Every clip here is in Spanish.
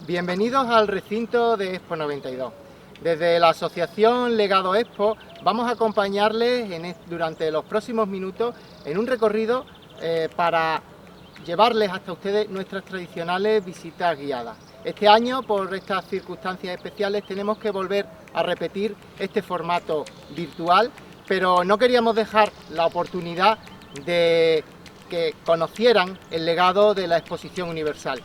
Bienvenidos al recinto de Expo 92. Desde la asociación Legado Expo vamos a acompañarles durante los próximos minutos en un recorrido para llevarles hasta ustedes nuestras tradicionales visitas guiadas. Este año, por estas circunstancias especiales, tenemos que volver a repetir este formato virtual, pero no queríamos dejar la oportunidad de que conocieran el legado de la Exposición Universal.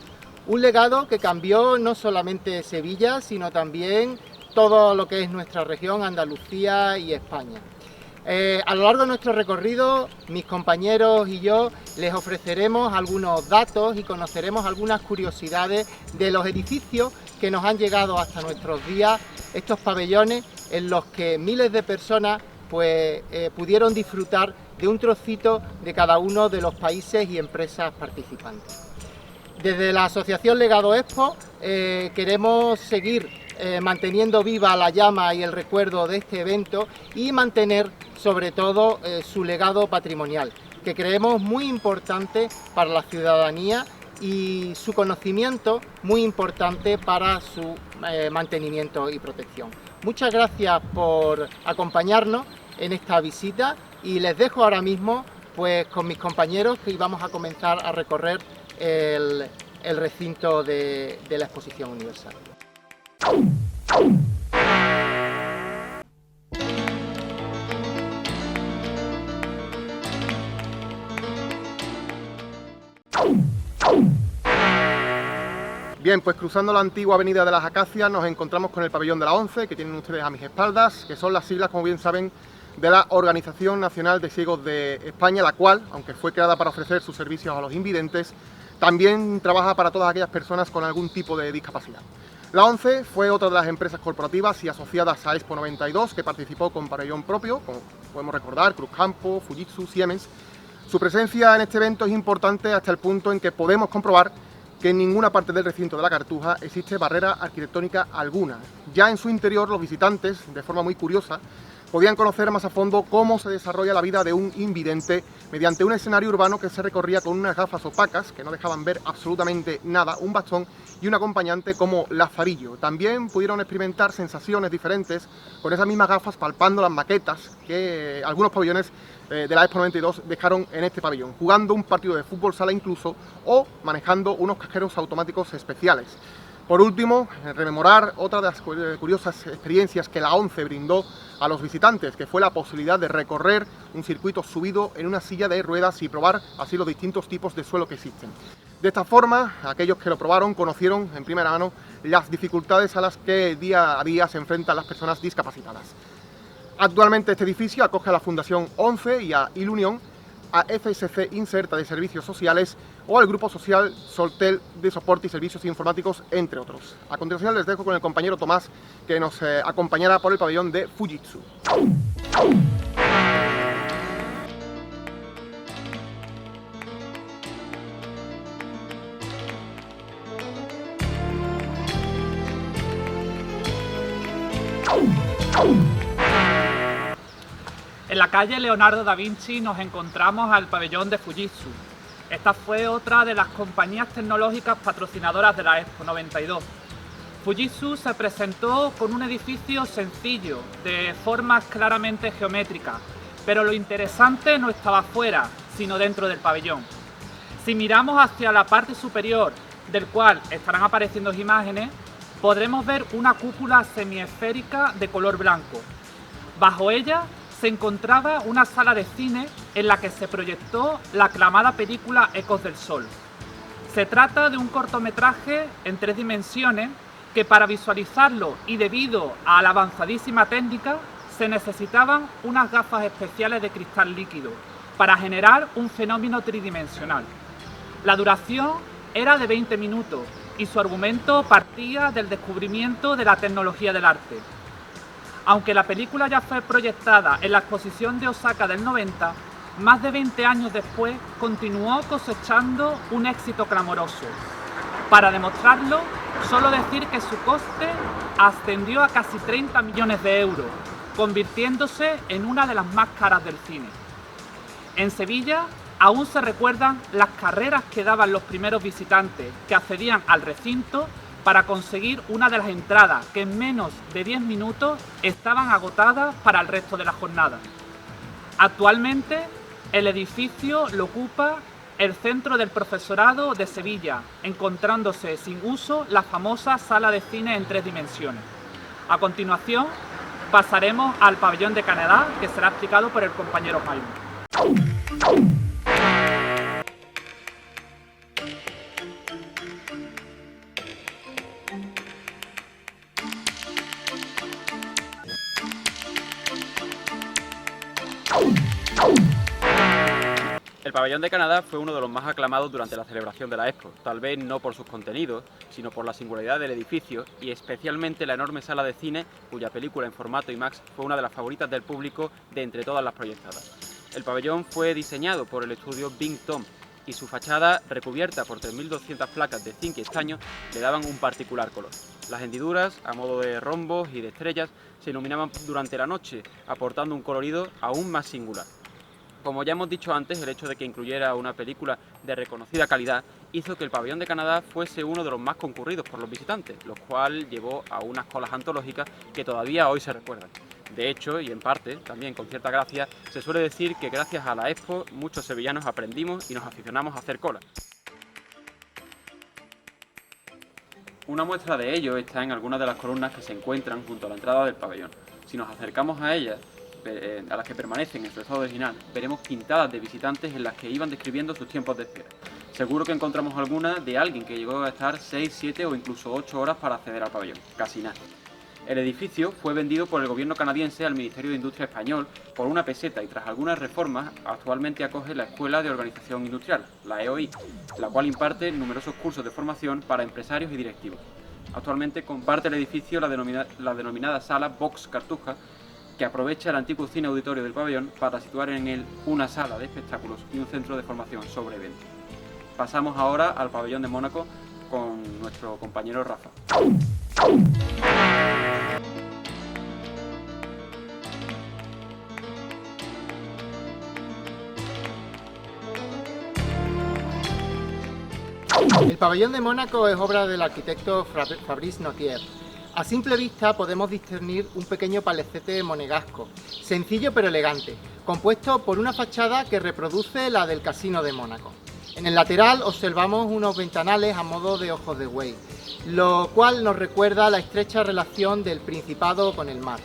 Un legado que cambió no solamente Sevilla, sino también todo lo que es nuestra región, Andalucía y España. A lo largo de nuestro recorrido, mis compañeros y yo les ofreceremos algunos datos y conoceremos algunas curiosidades de los edificios que nos han llegado hasta nuestros días, estos pabellones en los que miles de personas pudieron disfrutar de un trocito de cada uno de los países y empresas participantes. Desde la Asociación Legado Expo queremos seguir manteniendo viva la llama y el recuerdo de este evento y mantener sobre todo su legado patrimonial, que creemos muy importante para la ciudadanía y su conocimiento muy importante para su mantenimiento y protección. Muchas gracias por acompañarnos en esta visita y les dejo ahora mismo con mis compañeros que vamos a comenzar a recorrer el recinto de la Exposición Universal. Bien, pues cruzando la antigua avenida de las Acacias nos encontramos con el pabellón de la ONCE, que tienen ustedes a mis espaldas, que son las siglas, como bien saben, de la Organización Nacional de Ciegos de España, la cual, aunque fue creada para ofrecer sus servicios a los invidentes, también trabaja para todas aquellas personas con algún tipo de discapacidad. La ONCE fue otra de las empresas corporativas y asociadas a Expo 92 que participó con pabellón propio, como podemos recordar, Cruzcampo, Fujitsu, Siemens. Su presencia en este evento es importante hasta el punto en que podemos comprobar que en ninguna parte del recinto de la Cartuja existe barrera arquitectónica alguna. Ya en su interior los visitantes, de forma muy curiosa, podían conocer más a fondo cómo se desarrolla la vida de un invidente mediante un escenario urbano que se recorría con unas gafas opacas que no dejaban ver absolutamente nada, un bastón y un acompañante como lazarillo. También pudieron experimentar sensaciones diferentes con esas mismas gafas palpando las maquetas que algunos pabellones de la Expo 92 dejaron en este pabellón, jugando un partido de fútbol sala incluso o manejando unos cajeros automáticos especiales. Por último, rememorar otra de las curiosas experiencias que la ONCE brindó a los visitantes, que fue la posibilidad de recorrer un circuito subido en una silla de ruedas y probar así los distintos tipos de suelo que existen. De esta forma, aquellos que lo probaron conocieron en primera mano las dificultades a las que día a día se enfrentan las personas discapacitadas. Actualmente este edificio acoge a la Fundación ONCE y a Ilunión, a FSC Inserta de Servicios Sociales o al Grupo Social Soltel de Soporte y Servicios Informáticos, entre otros. A continuación les dejo con el compañero Tomás, que nos acompañará por el pabellón de Fujitsu. En la calle Leonardo da Vinci nos encontramos al pabellón de Fujitsu. Esta fue otra de las compañías tecnológicas patrocinadoras de la Expo 92. Fujitsu se presentó con un edificio sencillo, de formas claramente geométricas, pero lo interesante no estaba fuera, sino dentro del pabellón. Si miramos hacia la parte superior, del cual estarán apareciendo imágenes, podremos ver una cúpula semiesférica de color blanco. Bajo ella se encontraba una sala de cine en la que se proyectó la aclamada película Ecos del Sol. Se trata de un cortometraje en 3 dimensiones que, para visualizarlo y debido a la avanzadísima técnica, se necesitaban unas gafas especiales de cristal líquido para generar un fenómeno tridimensional. La duración era de 20 minutos y su argumento partía del descubrimiento de la tecnología del arte. Aunque la película ya fue proyectada en la exposición de Osaka del 90, más de 20 años después continuó cosechando un éxito clamoroso. Para demostrarlo, solo decir que su coste ascendió a casi 30 millones de euros, convirtiéndose en una de las más caras del cine. En Sevilla aún se recuerdan las carreras que daban los primeros visitantes que accedían al recinto para conseguir una de las entradas que en menos de 10 minutos estaban agotadas para el resto de la jornada. Actualmente el edificio lo ocupa el Centro del Profesorado de Sevilla, encontrándose sin uso la famosa sala de cine en 3 dimensiones. A continuación pasaremos al pabellón de Canadá, que será explicado por el compañero Jaime. El pabellón de Canadá fue uno de los más aclamados durante la celebración de la Expo, tal vez no por sus contenidos, sino por la singularidad del edificio y especialmente la enorme sala de cine, cuya película en formato IMAX fue una de las favoritas del público de entre todas las proyectadas. El pabellón fue diseñado por el estudio Bing Tom y su fachada, recubierta por 3.200 placas de zinc y estaño, le daban un particular color. Las hendiduras, a modo de rombos y de estrellas, se iluminaban durante la noche, aportando un colorido aún más singular. Como ya hemos dicho antes, el hecho de que incluyera una película de reconocida calidad hizo que el pabellón de Canadá fuese uno de los más concurridos por los visitantes, lo cual llevó a unas colas antológicas que todavía hoy se recuerdan. De hecho, y en parte, también con cierta gracia, se suele decir que gracias a la Expo muchos sevillanos aprendimos y nos aficionamos a hacer cola. Una muestra de ello está en algunas de las columnas que se encuentran junto a la entrada del pabellón. Si nos acercamos a ellas, a las que permanecen en su estado original, veremos pintadas de visitantes en las que iban describiendo sus tiempos de espera. Seguro que encontramos alguna de alguien que llegó a estar 6, 7 o incluso 8 horas para acceder al pabellón. Casi nada. El edificio fue vendido por el gobierno canadiense al Ministerio de Industria español por una peseta y tras algunas reformas actualmente acoge la Escuela de Organización Industrial, la EOI, la cual imparte numerosos cursos de formación para empresarios y directivos. Actualmente comparte el edificio la denominada Sala Vox Cartuja, que aprovecha el antiguo cine auditorio del pabellón para situar en él una sala de espectáculos y un centro de formación sobre eventos. Pasamos ahora al pabellón de Mónaco con nuestro compañero Rafa. El pabellón de Mónaco es obra del arquitecto Fabrice Notier. A simple vista podemos discernir un pequeño palacete monegasco, sencillo pero elegante, compuesto por una fachada que reproduce la del Casino de Mónaco. En el lateral observamos unos ventanales a modo de ojos de buey, lo cual nos recuerda la estrecha relación del Principado con el mar.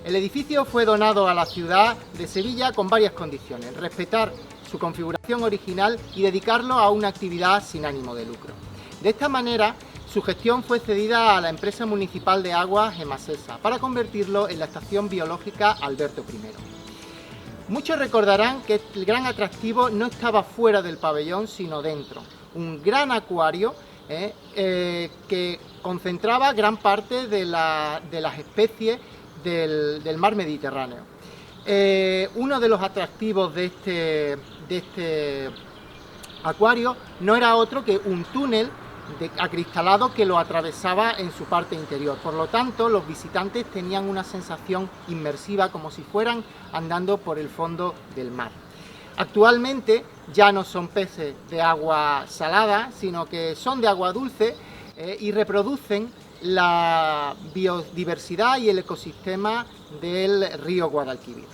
El edificio fue donado a la ciudad de Sevilla con varias condiciones: respetar su configuración original y dedicarlo a una actividad sin ánimo de lucro. De esta manera, su gestión fue cedida a la empresa municipal de aguas Emasesa para convertirlo en la estación biológica Alberto I. Muchos recordarán que el gran atractivo no estaba fuera del pabellón, sino dentro. Un gran acuario que concentraba gran parte de las especies del mar Mediterráneo. Uno de los atractivos de este acuario no era otro que un túnel acristalado que lo atravesaba en su parte interior. Por lo tanto, los visitantes tenían una sensación inmersiva, como si fueran andando por el fondo del mar. Actualmente ya no son peces de agua salada, sino que son de agua dulce y reproducen la biodiversidad y el ecosistema del río Guadalquivir.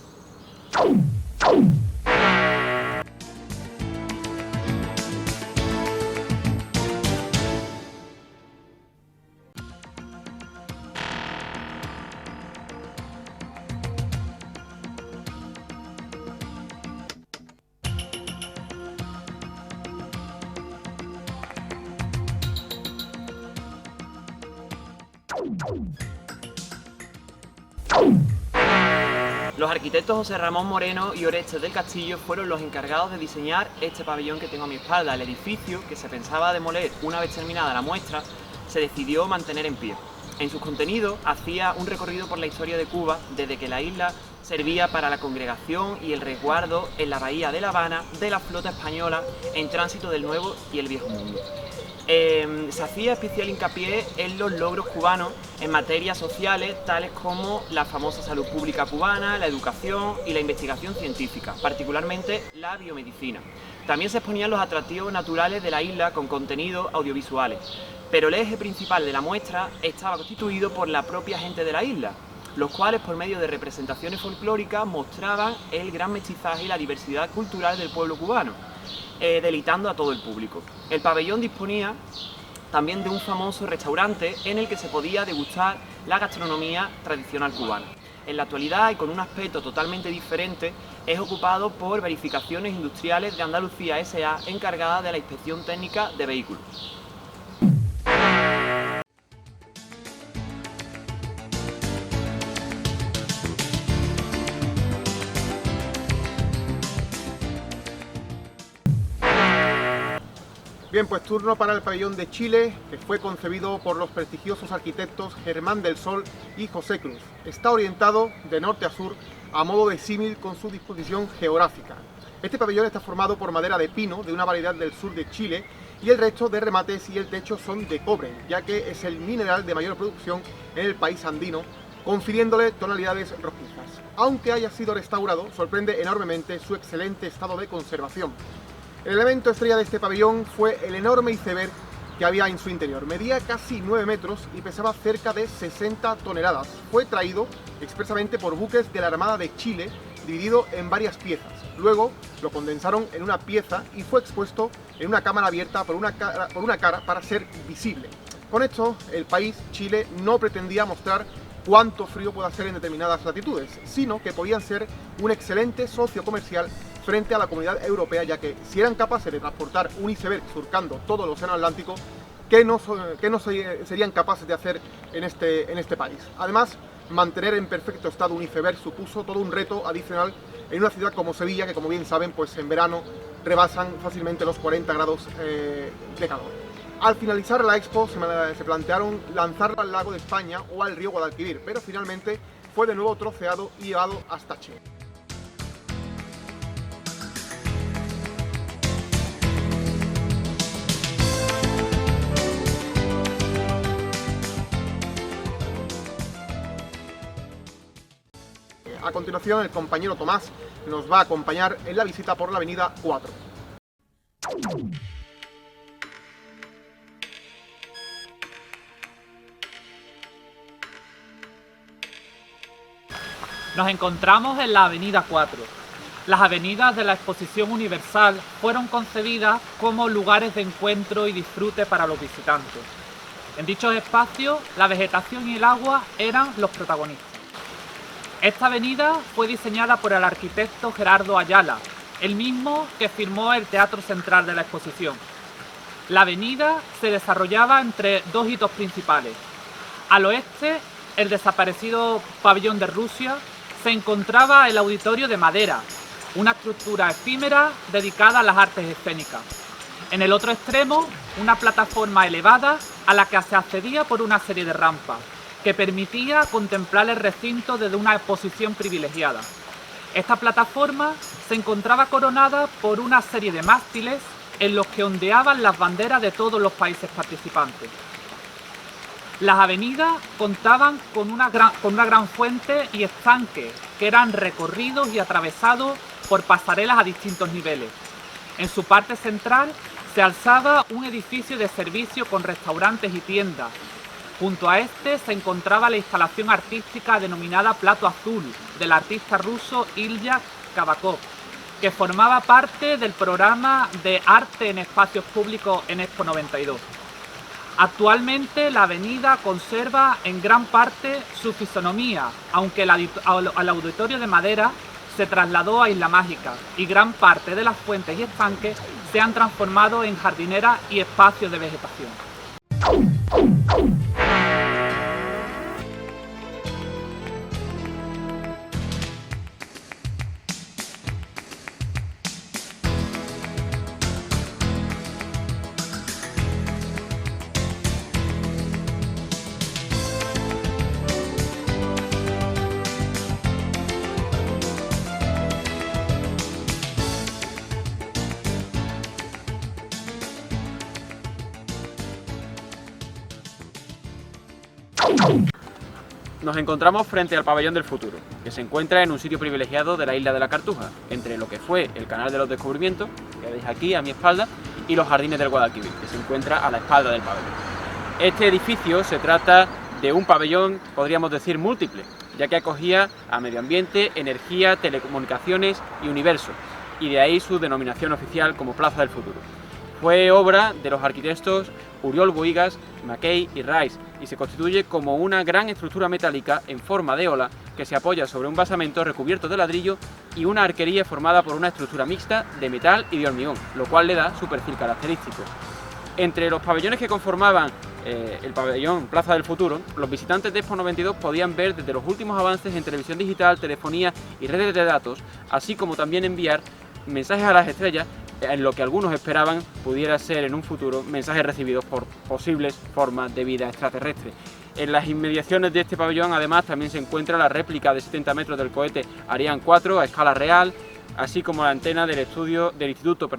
Los arquitectos José Ramón Moreno y Orestes del Castillo fueron los encargados de diseñar este pabellón que tengo a mi espalda. El edificio, que se pensaba demoler una vez terminada la muestra, se decidió mantener en pie. En sus contenidos hacía un recorrido por la historia de Cuba, desde que la isla servía para la congregación y el resguardo en la bahía de La Habana de la flota española en tránsito del Nuevo y el Viejo Mundo. Se hacía especial hincapié en los logros cubanos en materias sociales, tales como la famosa salud pública cubana, la educación y la investigación científica, particularmente la biomedicina. También se exponían los atractivos naturales de la isla con contenidos audiovisuales, pero el eje principal de la muestra estaba constituido por la propia gente de la isla, los cuales por medio de representaciones folclóricas mostraban el gran mestizaje y la diversidad cultural del pueblo cubano, deleitando a todo el público. El pabellón disponía también de un famoso restaurante en el que se podía degustar la gastronomía tradicional cubana. En la actualidad, y con un aspecto totalmente diferente, es ocupado por Verificaciones Industriales de Andalucía S.A., encargada de la inspección técnica de vehículos. Bien, pues turno para el pabellón de Chile, que fue concebido por los prestigiosos arquitectos Germán del Sol y José Cruz. Está orientado de norte a sur a modo de símil con su disposición geográfica. Este pabellón está formado por madera de pino de una variedad del sur de Chile y el resto de remates y el techo son de cobre, ya que es el mineral de mayor producción en el país andino, confiriéndole tonalidades rojizas. Aunque haya sido restaurado, sorprende enormemente su excelente estado de conservación. El elemento estrella de este pabellón fue el enorme iceberg que había en su interior. Medía casi 9 metros y pesaba cerca de 60 toneladas. Fue traído expresamente por buques de la Armada de Chile, dividido en varias piezas. Luego lo condensaron en una pieza y fue expuesto en una cámara abierta por una cara para ser visible. Con esto, el país, Chile, no pretendía mostrar cuánto frío puede hacer en determinadas latitudes, sino que podían ser un excelente socio comercial frente a la comunidad europea, ya que si eran capaces de transportar un iceberg surcando todo el océano Atlántico, ¿qué no serían capaces de hacer en este país? Además, mantener en perfecto estado un iceberg supuso todo un reto adicional en una ciudad como Sevilla, que como bien saben, pues en verano rebasan fácilmente los 40 grados de calor. Al finalizar la expo se plantearon lanzarla al lago de España o al río Guadalquivir, pero finalmente fue de nuevo troceado y llevado hasta Chile. A continuación, el compañero Tomás nos va a acompañar en la visita por la avenida 4. Nos encontramos en la avenida 4. Las avenidas de la Exposición Universal fueron concebidas como lugares de encuentro y disfrute para los visitantes. En dichos espacios, la vegetación y el agua eran los protagonistas. Esta avenida fue diseñada por el arquitecto Gerardo Ayala, el mismo que firmó el Teatro Central de la exposición. La avenida se desarrollaba entre dos hitos principales. Al oeste, el desaparecido pabellón de Rusia, se encontraba el Auditorio de Madera, una estructura efímera dedicada a las artes escénicas. En el otro extremo, una plataforma elevada a la que se accedía por una serie de rampas, que permitía contemplar el recinto desde una posición privilegiada. Esta plataforma se encontraba coronada por una serie de mástiles en los que ondeaban las banderas de todos los países participantes. Las avenidas contaban con una gran fuente y estanques que eran recorridos y atravesados por pasarelas a distintos niveles. En su parte central se alzaba un edificio de servicio con restaurantes y tiendas. Junto a este se encontraba la instalación artística denominada Plato Azul, del artista ruso Ilya Kabakov, que formaba parte del programa de arte en espacios públicos en Expo 92. Actualmente la avenida conserva en gran parte su fisonomía, aunque el Auditorio de Madera se trasladó a Isla Mágica y gran parte de las fuentes y estanques se han transformado en jardineras y espacios de vegetación. Nos encontramos frente al Pabellón del Futuro, que se encuentra en un sitio privilegiado de la isla de la Cartuja, entre lo que fue el Canal de los Descubrimientos, que veis aquí a mi espalda, y los Jardines del Guadalquivir, que se encuentra a la espalda del pabellón. Este edificio se trata de un pabellón, podríamos decir, múltiple, ya que acogía a medio ambiente, energía, telecomunicaciones y universo, y de ahí su denominación oficial como Plaza del Futuro. Fue obra de los arquitectos Oriol Bohigas, Mackay y Rice, y se constituye como una gran estructura metálica en forma de ola que se apoya sobre un basamento recubierto de ladrillo y una arquería formada por una estructura mixta de metal y de hormigón, lo cual le da su perfil característico. Entre los pabellones que conformaban el pabellón Plaza del Futuro, los visitantes de Expo 92 podían ver desde los últimos avances en televisión digital, telefonía y redes de datos, así como también enviar mensajes a las estrellas en lo que algunos esperaban pudiera ser en un futuro mensajes recibidos por posibles formas de vida extraterrestre. En las inmediaciones de este pabellón además también se encuentra la réplica de 70 metros del cohete Ariane 4 a escala real, así como la antena del Instituto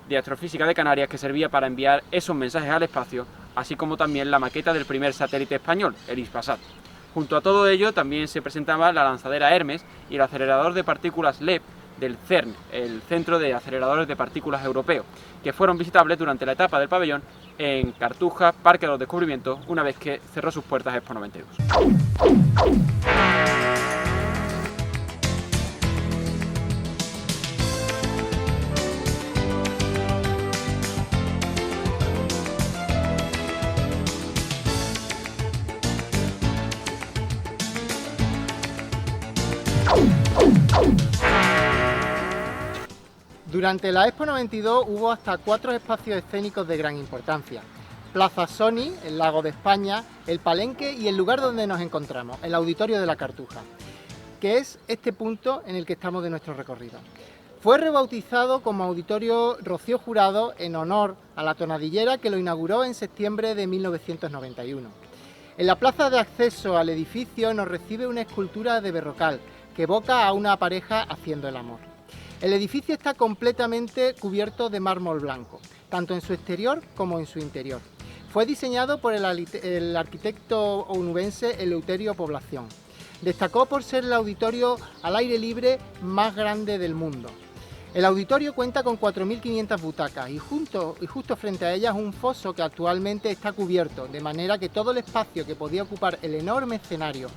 de Astrofísica de Canarias, que servía para enviar esos mensajes al espacio, así como también la maqueta del primer satélite español, el Hispasat. Junto a todo ello también se presentaba la lanzadera Hermes y el acelerador de partículas LEP del CERN, el Centro de Aceleradores de Partículas Europeo, que fueron visitables durante la etapa del pabellón en Cartuja, Parque de los Descubrimientos, una vez que cerró sus puertas Expo 92. Durante la Expo 92 hubo hasta 4 espacios escénicos de gran importancia: Plaza Sony, el Lago de España, el Palenque y el lugar donde nos encontramos, el Auditorio de la Cartuja, que es este punto en el que estamos de nuestro recorrido. Fue rebautizado como Auditorio Rocío Jurado en honor a la tonadillera que lo inauguró en septiembre de 1991. En la plaza de acceso al edificio nos recibe una escultura de Berrocal que evoca a una pareja haciendo el amor. El edificio está completamente cubierto de mármol blanco, tanto en su exterior como en su interior. Fue diseñado por el arquitecto onubense Eleuterio Población. Destacó por ser el auditorio al aire libre más grande del mundo. El auditorio cuenta con 4.500 butacas y justo frente a ellas un foso que actualmente está cubierto, de manera que todo el espacio que podía ocupar el enorme escenario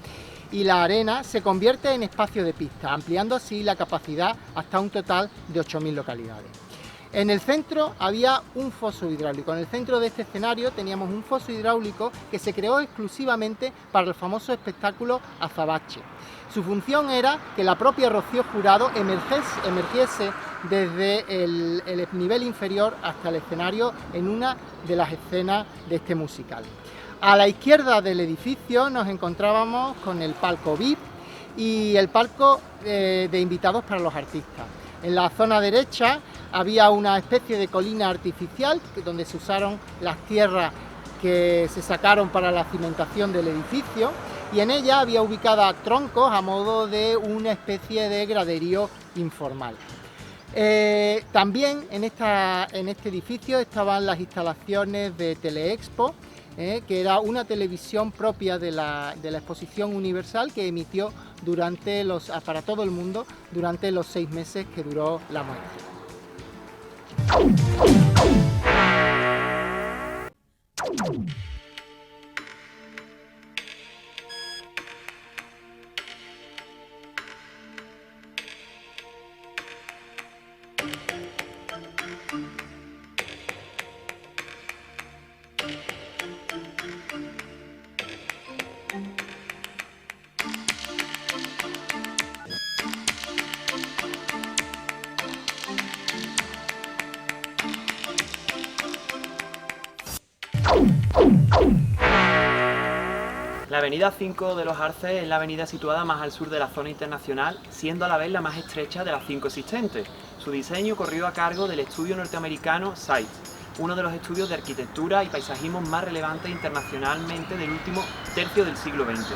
y la arena se convierte en espacio de pista, ampliando así la capacidad hasta un total de 8.000 localidades. En el centro había un foso hidráulico. En el centro de este escenario teníamos un foso hidráulico que se creó exclusivamente para el famoso espectáculo Azabache. Su función era que la propia Rocío Jurado emergiese desde el nivel inferior hasta el escenario en una de las escenas de este musical. A la izquierda del edificio nos encontrábamos con el palco VIP y el palco de invitados para los artistas. En la zona derecha había una especie de colina artificial donde se usaron las tierras que se sacaron para la cimentación del edificio, y en ella había ubicada troncos a modo de una especie de graderío informal. También en este edificio estaban las instalaciones de Teleexpo, que era una televisión propia de la Exposición Universal que emitió para todo el mundo durante los 6 meses que duró la muestra. La avenida 5 de los Arces es la avenida situada más al sur de la zona internacional, siendo a la vez la más estrecha de las 5 existentes. Su diseño corrió a cargo del estudio norteamericano SITE, uno de los estudios de arquitectura y paisajismo más relevantes internacionalmente del último tercio del siglo XX.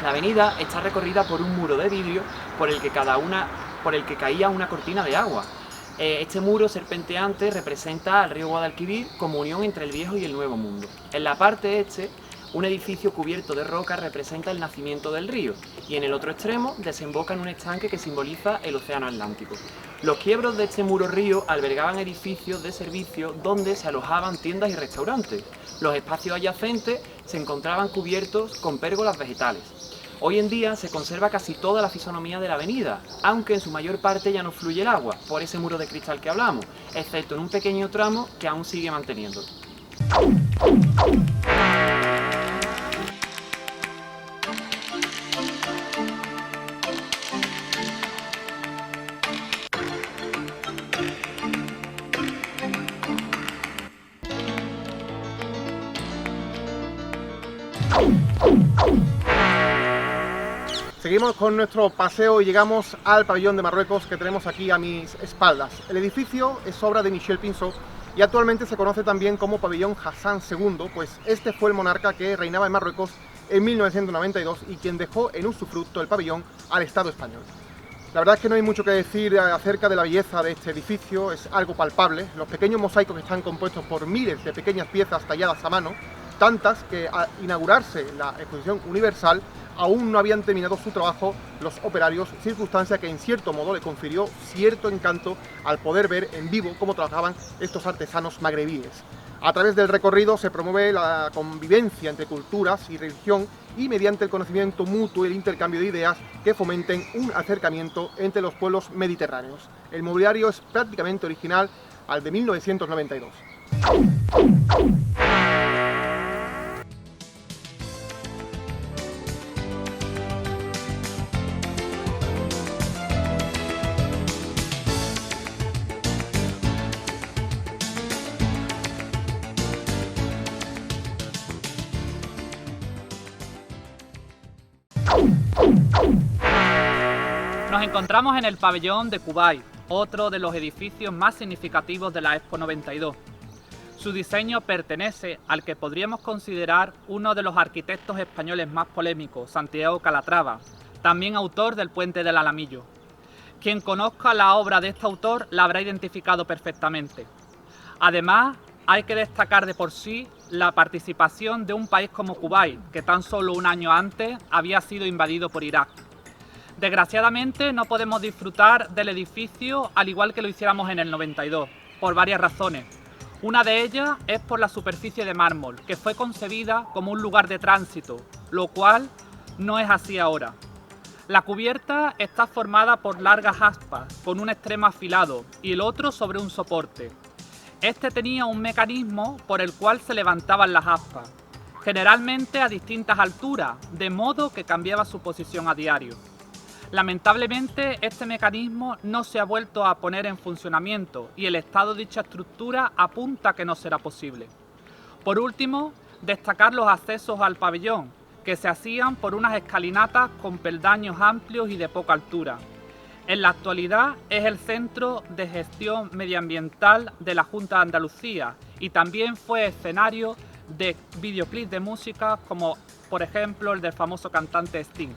La avenida está recorrida por un muro de vidrio por el que caía una cortina de agua. Este muro serpenteante representa al río Guadalquivir como unión entre el viejo y el nuevo mundo. En la parte este, Un edificio cubierto de roca representa el nacimiento del río y en el otro extremo desemboca en un estanque que simboliza el océano Atlántico. Los quiebros de este muro río albergaban edificios de servicio donde se alojaban tiendas y restaurantes. Los espacios adyacentes se encontraban cubiertos con pérgolas vegetales. Hoy en día se conserva casi toda la fisonomía de la avenida, aunque en su mayor parte ya no fluye el agua por ese muro de cristal que hablamos, excepto en un pequeño tramo que aún sigue manteniendo. Seguimos con nuestro paseo y llegamos al pabellón de Marruecos que tenemos aquí a mis espaldas. El edificio es obra de Michel Pinso y actualmente se conoce también como pabellón Hassan II, pues este fue el monarca que reinaba en Marruecos en 1992 y quien dejó en usufructo el pabellón al Estado español. La verdad es que no hay mucho que decir acerca de la belleza de este edificio, es algo palpable. Los pequeños mosaicos están compuestos por miles de pequeñas piezas talladas a mano, tantas que al inaugurarse la exposición universal aún no habían terminado su trabajo los operarios, circunstancia que en cierto modo le confirió cierto encanto al poder ver en vivo cómo trabajaban estos artesanos magrebíes. A través del recorrido se promueve la convivencia entre culturas y religión y mediante el conocimiento mutuo y el intercambio de ideas que fomenten un acercamiento entre los pueblos mediterráneos. El mobiliario es prácticamente original al de 1992. Nos encontramos en el pabellón de Kuwait, otro de los edificios más significativos de la Expo 92. Su diseño pertenece al que podríamos considerar uno de los arquitectos españoles más polémicos, Santiago Calatrava, también autor del Puente del Alamillo. Quien conozca la obra de este autor la habrá identificado perfectamente. Además, hay que destacar de por sí la participación de un país como Kuwait, que tan solo un año antes había sido invadido por Irak. Desgraciadamente no podemos disfrutar del edificio al igual que lo hiciéramos en el 92, por varias razones. Una de ellas es por la superficie de mármol, que fue concebida como un lugar de tránsito, lo cual no es así ahora. La cubierta está formada por largas aspas, con un extremo afilado y el otro sobre un soporte. Este tenía un mecanismo por el cual se levantaban las aspas, generalmente a distintas alturas, de modo que cambiaba su posición a diario. Lamentablemente, este mecanismo no se ha vuelto a poner en funcionamiento y el estado de dicha estructura apunta a que no será posible. Por último, destacar los accesos al pabellón, que se hacían por unas escalinatas con peldaños amplios y de poca altura. En la actualidad es el Centro de Gestión Medioambiental de la Junta de Andalucía y también fue escenario de videoclips de música como, por ejemplo, el del famoso cantante Sting.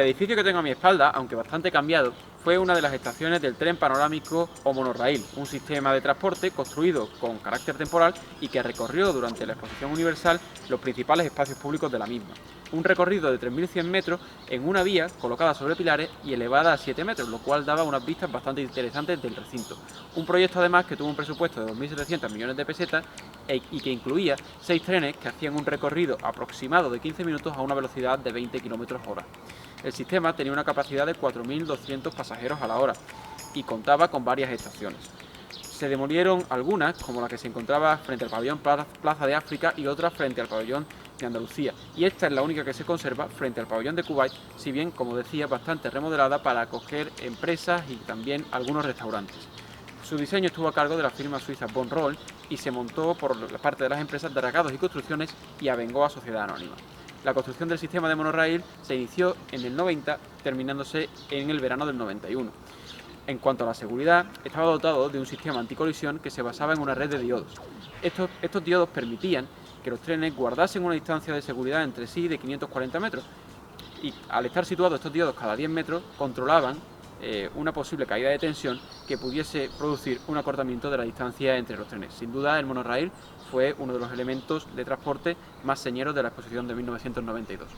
edificio que tengo a mi espalda, aunque bastante cambiado, fue una de las estaciones del tren panorámico o monorraíl, un sistema de transporte construido con carácter temporal y que recorrió durante la Exposición Universal los principales espacios públicos de la misma. Un recorrido de 3.100 metros en una vía colocada sobre pilares y elevada a 7 metros, lo cual daba unas vistas bastante interesantes del recinto. Un proyecto además que tuvo un presupuesto de 2.700 millones de pesetas y que incluía 6 trenes que hacían un recorrido aproximado de 15 minutos a una velocidad de 20 km/h. El sistema tenía una capacidad de 4.200 pasajeros a la hora y contaba con varias estaciones. Se demolieron algunas, como la que se encontraba frente al pabellón Plaza de África y otras frente al pabellón de Andalucía, y esta es la única que se conserva frente al pabellón de Kuwait, si bien, como decía, bastante remodelada para acoger empresas y también algunos restaurantes. Su diseño estuvo a cargo de la firma suiza Von Roll y se montó por la parte de las empresas de Recados y Construcciones y Abengoa Sociedad Anónima. La construcción del sistema de monorraíl se inició en el 90, terminándose en el verano del 91. En cuanto a la seguridad, estaba dotado de un sistema anticolisión que se basaba en una red de diodos. Estos diodos permitían que los trenes guardasen una distancia de seguridad entre sí de 540 metros y al estar situados estos diodos cada 10 metros controlaban una posible caída de tensión que pudiese producir un acortamiento de la distancia entre los trenes. Sin duda, el monorraíl fue uno de los elementos de transporte más señeros de la exposición de 1992.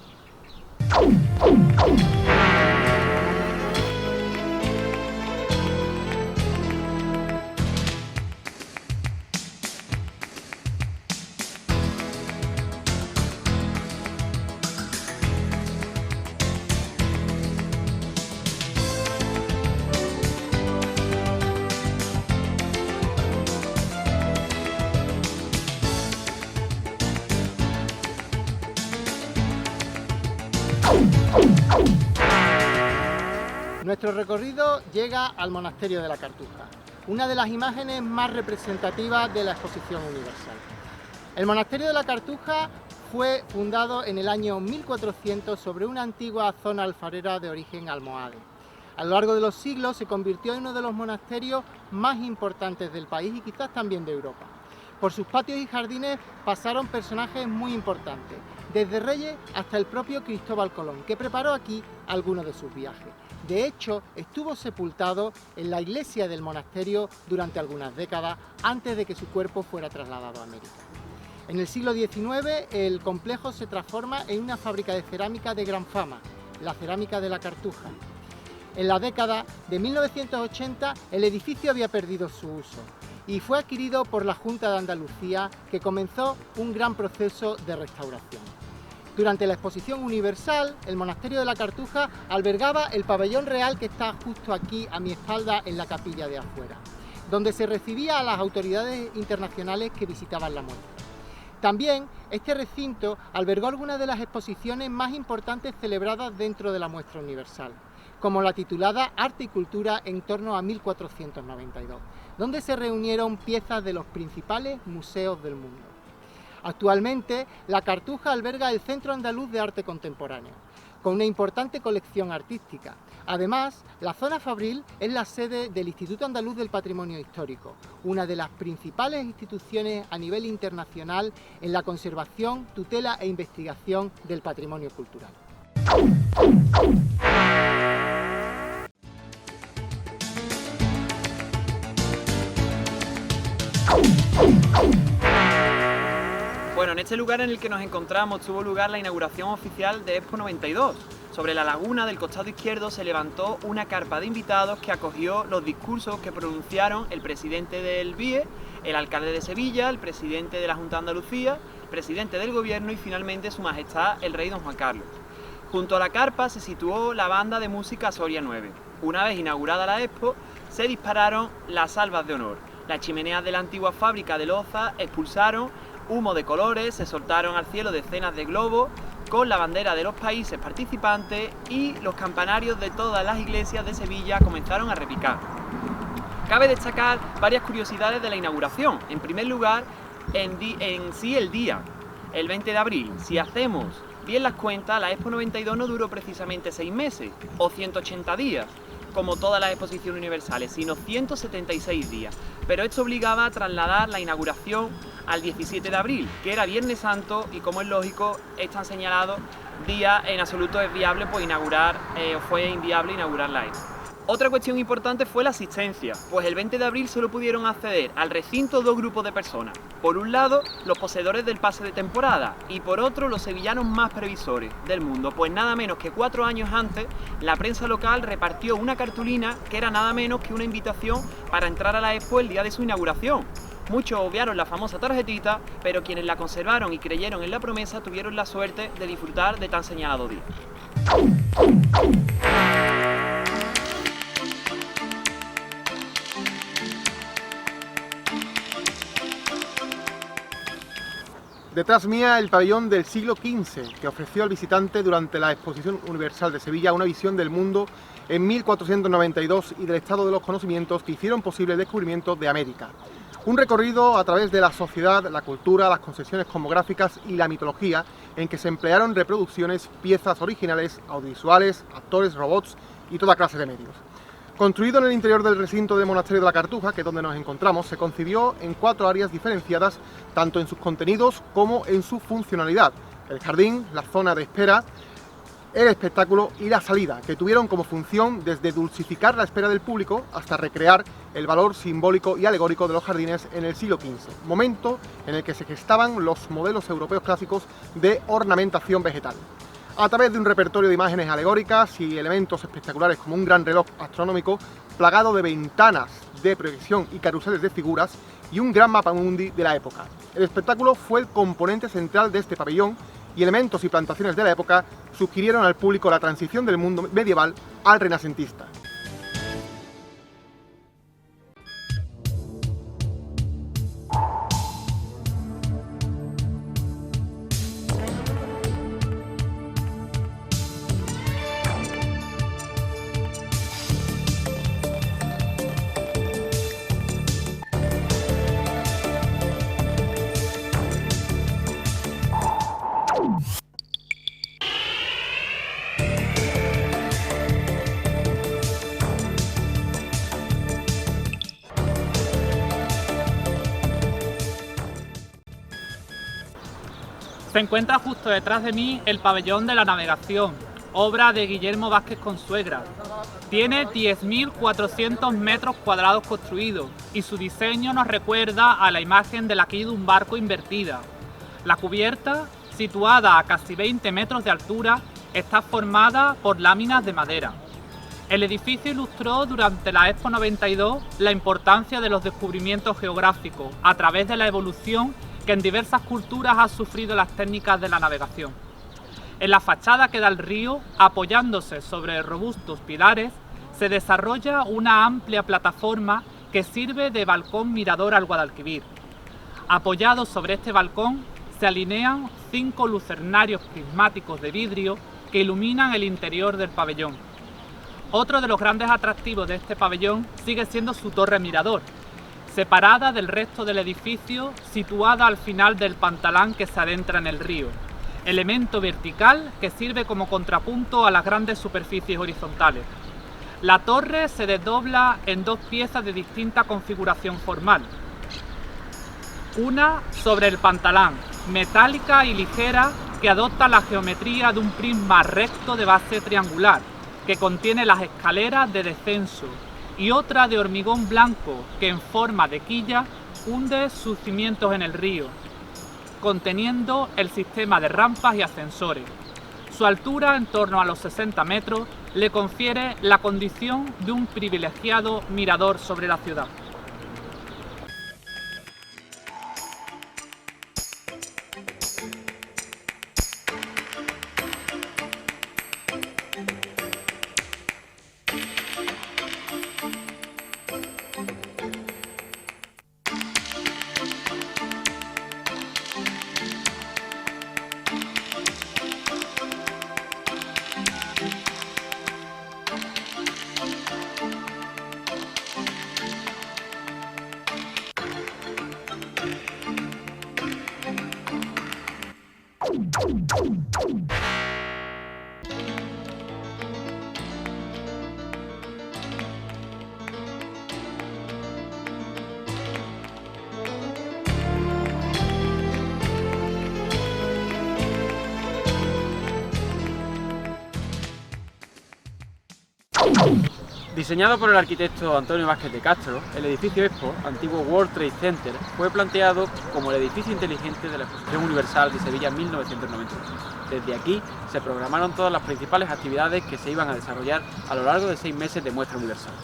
Nuestro recorrido llega al Monasterio de la Cartuja, una de las imágenes más representativas de la Exposición Universal. El Monasterio de la Cartuja fue fundado en el año 1400 sobre una antigua zona alfarera de origen almohade. A lo largo de los siglos se convirtió en uno de los monasterios más importantes del país y quizás también de Europa. Por sus patios y jardines pasaron personajes muy importantes, desde reyes hasta el propio Cristóbal Colón, que preparó aquí algunos de sus viajes. De hecho, estuvo sepultado en la iglesia del monasterio durante algunas décadas antes de que su cuerpo fuera trasladado a América. En el siglo XIX, el complejo se transforma en una fábrica de cerámica de gran fama, la Cerámica de la Cartuja. En la década de 1980, el edificio había perdido su uso y fue adquirido por la Junta de Andalucía, que comenzó un gran proceso de restauración. Durante la Exposición Universal, el Monasterio de la Cartuja albergaba el pabellón real que está justo aquí a mi espalda en la capilla de afuera, donde se recibía a las autoridades internacionales que visitaban la muestra. También este recinto albergó algunas de las exposiciones más importantes celebradas dentro de la muestra universal, como la titulada Arte y Cultura en torno a 1492, donde se reunieron piezas de los principales museos del mundo. Actualmente, la Cartuja alberga el Centro Andaluz de Arte Contemporáneo, con una importante colección artística. Además, la zona Fabril es la sede del Instituto Andaluz del Patrimonio Histórico, una de las principales instituciones a nivel internacional en la conservación, tutela e investigación del patrimonio cultural. Bueno, en este lugar en el que nos encontramos tuvo lugar la inauguración oficial de Expo 92. Sobre la laguna del costado izquierdo se levantó una carpa de invitados que acogió los discursos que pronunciaron el presidente del BIE, el alcalde de Sevilla, el presidente de la Junta de Andalucía, el presidente del Gobierno y finalmente Su Majestad el Rey Don Juan Carlos. Junto a la carpa se situó la banda de música Soria 9. Una vez inaugurada la Expo, se dispararon las salvas de honor. Las chimeneas de la antigua fábrica de loza expulsaron humo de colores, se soltaron al cielo decenas de globos con la bandera de los países participantes y los campanarios de todas las iglesias de Sevilla comenzaron a repicar. Cabe destacar varias curiosidades de la inauguración. En primer lugar, en sí el día, el 20 de abril. Si hacemos bien las cuentas, la Expo 92 no duró precisamente 6 meses o 180 días. como todas las exposiciones universales, sino 176 días. Pero esto obligaba a trasladar la inauguración al 17 de abril, que era Viernes Santo, y como es lógico, es tan señalado día en absoluto es viable, pues fue inviable inaugurarla ahí. Otra cuestión importante fue la asistencia, pues el 20 de abril solo pudieron acceder al recinto 2 grupos de personas. Por un lado, los poseedores del pase de temporada y por otro, los sevillanos más previsores del mundo, pues nada menos que 4 años antes, la prensa local repartió una cartulina que era nada menos que una invitación para entrar a la Expo el día de su inauguración. Muchos obviaron la famosa tarjetita, pero quienes la conservaron y creyeron en la promesa tuvieron la suerte de disfrutar de tan señalado día. Detrás mía el pabellón del siglo XV, que ofreció al visitante durante la Exposición Universal de Sevilla una visión del mundo en 1492 y del estado de los conocimientos que hicieron posible el descubrimiento de América. Un recorrido a través de la sociedad, la cultura, las concesiones cosmográficas y la mitología, en que se emplearon reproducciones, piezas originales, audiovisuales, actores, robots y toda clase de medios. Construido en el interior del recinto del Monasterio de la Cartuja, que es donde nos encontramos, se concibió en 4 áreas diferenciadas, tanto en sus contenidos como en su funcionalidad: el jardín, la zona de espera, el espectáculo y la salida, que tuvieron como función desde dulcificar la espera del público hasta recrear el valor simbólico y alegórico de los jardines en el siglo XV, momento en el que se gestaban los modelos europeos clásicos de ornamentación vegetal. A través de un repertorio de imágenes alegóricas y elementos espectaculares como un gran reloj astronómico plagado de ventanas de proyección y carruseles de figuras y un gran mapamundi de la época. El espectáculo fue el componente central de este pabellón y elementos y plantaciones de la época sugirieron al público la transición del mundo medieval al renacentista. Se encuentra justo detrás de mí el pabellón de la navegación, obra de Guillermo Vázquez Consuegra. Tiene 10.400 metros cuadrados construidos y su diseño nos recuerda a la imagen de la quilla de un barco invertida. La cubierta, situada a casi 20 metros de altura, está formada por láminas de madera. El edificio ilustró durante la Expo 92 la importancia de los descubrimientos geográficos a través de la evolución que en diversas culturas ha sufrido las técnicas de la navegación. En la fachada que da al río, apoyándose sobre robustos pilares, se desarrolla una amplia plataforma que sirve de balcón mirador al Guadalquivir. Apoyados sobre este balcón se alinean 5 lucernarios prismáticos de vidrio que iluminan el interior del pabellón. Otro de los grandes atractivos de este pabellón sigue siendo su torre mirador, separada del resto del edificio, situada al final del pantalán que se adentra en el río, elemento vertical que sirve como contrapunto a las grandes superficies horizontales. La torre se desdobla en 2 piezas de distinta configuración formal. Una sobre el pantalán, metálica y ligera, que adopta la geometría de un prisma recto de base triangular, que contiene las escaleras de descenso, y otra de hormigón blanco que en forma de quilla hunde sus cimientos en el río, conteniendo el sistema de rampas y ascensores. Su altura, en torno a los 60 metros, le confiere la condición de un privilegiado mirador sobre la ciudad. Diseñado por el arquitecto Antonio Vázquez de Castro, el edificio Expo, antiguo World Trade Center, fue planteado como el edificio inteligente de la Exposición Universal de Sevilla en 1991. Desde aquí se programaron todas las principales actividades que se iban a desarrollar a lo largo de 6 meses de muestra universal.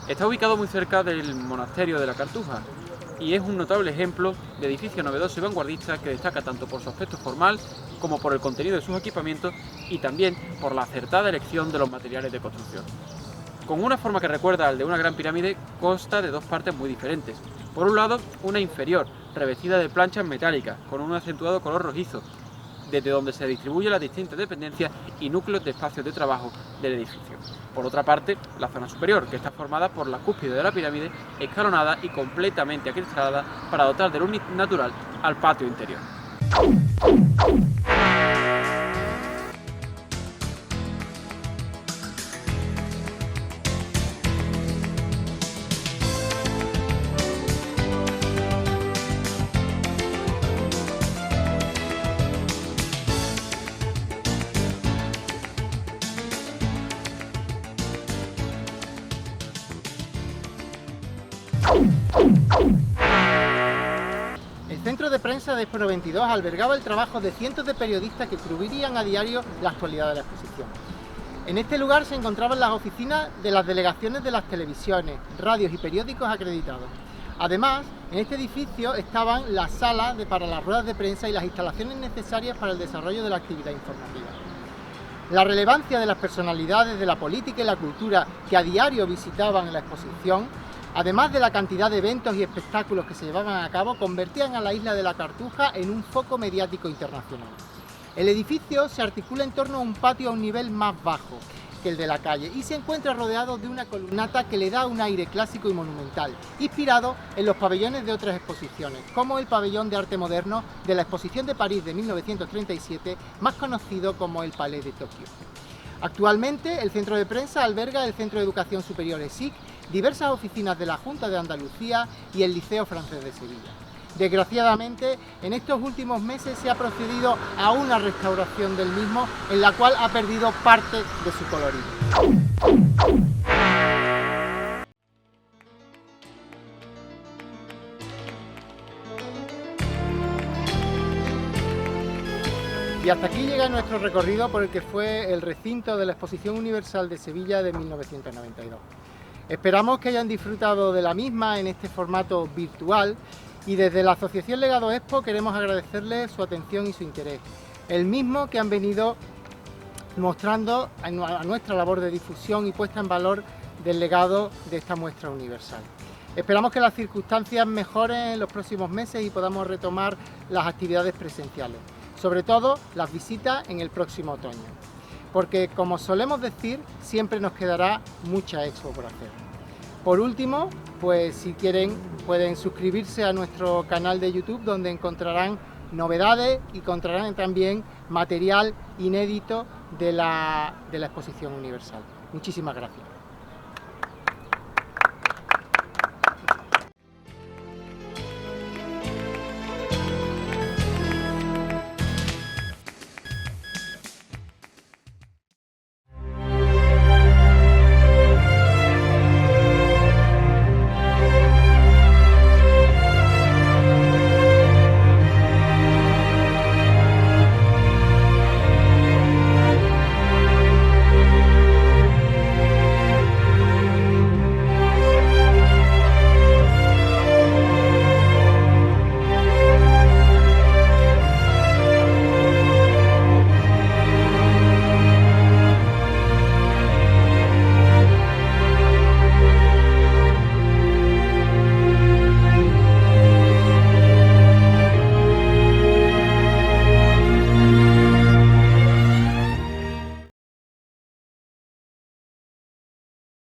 Está ubicado muy cerca del monasterio de la Cartuja y es un notable ejemplo de edificio novedoso y vanguardista que destaca tanto por su aspecto formal como por el contenido de sus equipamientos y también por la acertada elección de los materiales de construcción. Con una forma que recuerda al de una gran pirámide, consta de 2 partes muy diferentes. Por un lado, una inferior, revestida de planchas metálicas, con un acentuado color rojizo, desde donde se distribuyen las distintas dependencias y núcleos de espacios de trabajo del edificio. Por otra parte, la zona superior, que está formada por la cúspide de la pirámide, escalonada y completamente acristalada para dotar de luz natural al patio interior. El centro de prensa de Expo 92 albergaba el trabajo de cientos de periodistas que cubrirían a diario la actualidad de la exposición. En este lugar se encontraban las oficinas de las delegaciones de las televisiones, radios y periódicos acreditados. Además, en este edificio estaban las salas para las ruedas de prensa y las instalaciones necesarias para el desarrollo de la actividad informativa. La relevancia de las personalidades de la política y la cultura que a diario visitaban la exposición, además de la cantidad de eventos y espectáculos que se llevaban a cabo, convertían a la isla de la Cartuja en un foco mediático internacional. El edificio se articula en torno a un patio a un nivel más bajo que el de la calle y se encuentra rodeado de una columnata que le da un aire clásico y monumental, inspirado en los pabellones de otras exposiciones, como el pabellón de arte moderno de la Exposición de París de 1937, más conocido como el Palais de Tokio. Actualmente, el centro de prensa alberga el Centro de Educación Superior ESIC, diversas oficinas de la Junta de Andalucía y el Liceo Francés de Sevilla. Desgraciadamente, en estos últimos meses se ha procedido a una restauración del mismo, en la cual ha perdido parte de su colorido. Y hasta aquí llega nuestro recorrido por el que fue el recinto de la Exposición Universal de Sevilla de 1992. Esperamos que hayan disfrutado de la misma en este formato virtual y desde la Asociación Legado Expo queremos agradecerles su atención y su interés, el mismo que han venido mostrando a nuestra labor de difusión y puesta en valor del legado de esta muestra universal. Esperamos que las circunstancias mejoren en los próximos meses y podamos retomar las actividades presenciales, sobre todo las visitas en el próximo otoño, porque como solemos decir, siempre nos quedará mucha expo por hacer. Por último, pues si quieren pueden suscribirse a nuestro canal de YouTube, donde encontrarán novedades y encontrarán también material inédito de la exposición universal. Muchísimas gracias.